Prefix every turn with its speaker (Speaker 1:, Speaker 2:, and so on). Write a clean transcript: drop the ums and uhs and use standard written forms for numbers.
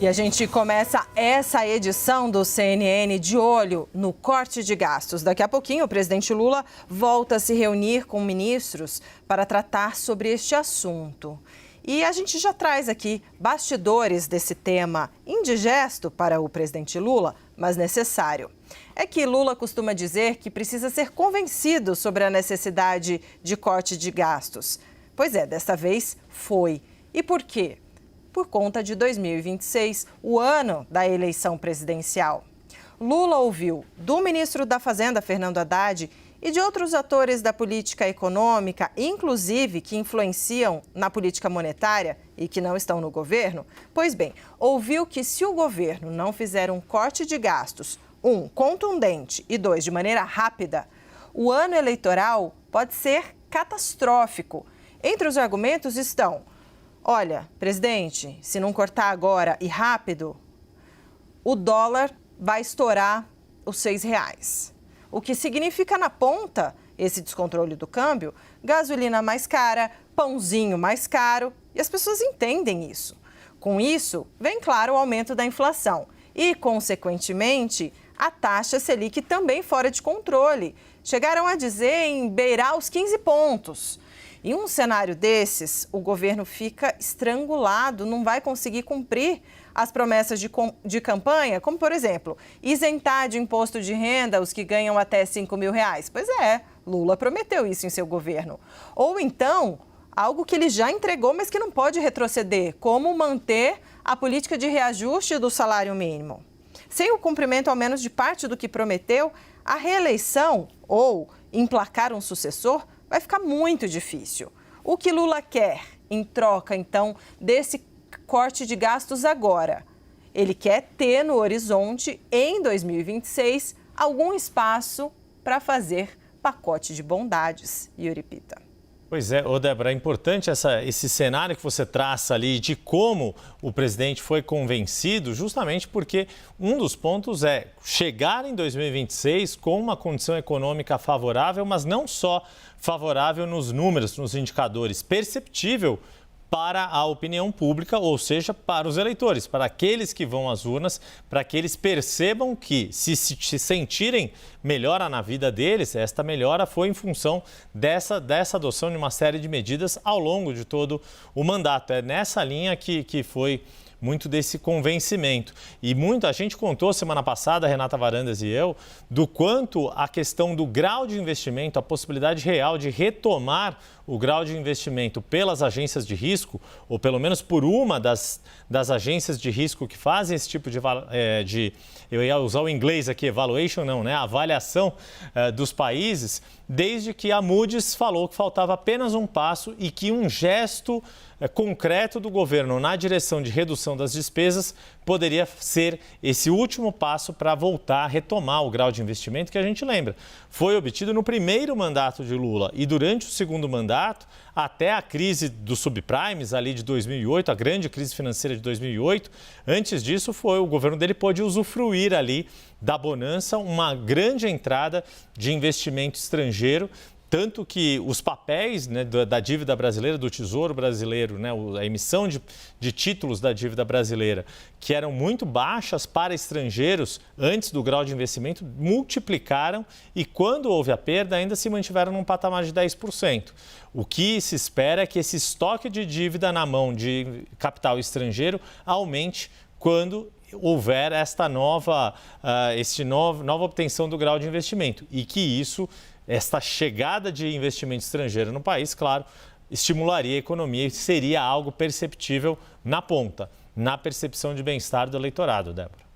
Speaker 1: E a gente começa essa edição do CNN de olho no corte de gastos. Daqui a pouquinho, o presidente Lula volta a se reunir com ministros para tratar sobre este assunto. E a gente já traz aqui bastidores desse tema indigesto para o presidente Lula, mas necessário. É que Lula costuma dizer que precisa ser convencido sobre a necessidade de corte de gastos. Pois é, dessa vez foi. E por quê? Por conta de 2026, o ano da eleição presidencial. Lula ouviu do ministro da Fazenda, Fernando Haddad, e de outros atores da política econômica, inclusive que influenciam na política monetária e que não estão no governo. Pois bem, ouviu que se o governo não fizer um corte de gastos, contundente e de maneira rápida, o ano eleitoral pode ser catastrófico. Entre os argumentos estão: olha, presidente, se não cortar agora e rápido, o dólar vai estourar os R$6. O que significa na ponta esse descontrole do câmbio, gasolina mais cara, pãozinho mais caro, e as pessoas entendem isso. Com isso, vem claro o aumento da inflação e, consequentemente, a taxa Selic também fora de controle. Chegaram a dizer em beirar os 15 pontos. Em um cenário desses, o governo fica estrangulado, não vai conseguir cumprir as promessas de campanha, como, por exemplo, isentar de imposto de renda os que ganham até R$5 mil. Pois é, Lula prometeu isso em seu governo. Ou então, algo que ele já entregou, mas que não pode retroceder, como manter a política de reajuste do salário mínimo. Sem o cumprimento, ao menos, de parte do que prometeu, a reeleição ou emplacar um sucessor vai ficar muito difícil. O que Lula quer em troca, então, desse corte de gastos agora? Ele quer ter no horizonte, em 2026, algum espaço para fazer pacote de bondades. Yuri Pita.
Speaker 2: Pois é, Débora, é importante esse cenário que você traça ali de como o presidente foi convencido, justamente porque um dos pontos é chegar em 2026 com uma condição econômica favorável, mas não só favorável nos números, nos indicadores, perceptível para a opinião pública, ou seja, para os eleitores, para aqueles que vão às urnas, para que eles percebam que, se sentirem melhora na vida deles, esta melhora foi em função dessa adoção de uma série de medidas ao longo de todo o mandato. É nessa linha que foi muito desse convencimento. E muita gente contou semana passada, Renata Varandas e eu, do quanto a questão do grau de investimento, a possibilidade real de retomar o grau de investimento pelas agências de risco, ou pelo menos por uma das agências de risco que fazem esse tipo de eu ia usar o inglês aqui, evaluation não, né? Avaliação dos países, desde que a Moody's falou que faltava apenas um passo e que um gesto concreto do governo na direção de redução das despesas poderia ser esse último passo para voltar a retomar o grau de investimento que a gente lembra. Foi obtido no primeiro mandato de Lula e durante o segundo mandato, até a crise dos subprimes ali de 2008, a grande crise financeira de 2008. Antes disso, o governo dele pôde usufruir ali da bonança, uma grande entrada de investimento estrangeiro, tanto que os papéis, né, da dívida brasileira, do Tesouro Brasileiro, né, a emissão de títulos da dívida brasileira, que eram muito baixas para estrangeiros antes do grau de investimento, multiplicaram e quando houve a perda ainda se mantiveram num patamar de 10%. O que se espera é que esse estoque de dívida na mão de capital estrangeiro aumente quando houver esta nova obtenção do grau de investimento e que esta chegada de investimento estrangeiro no país, claro, estimularia a economia e seria algo perceptível na ponta, na percepção de bem-estar do eleitorado, Débora.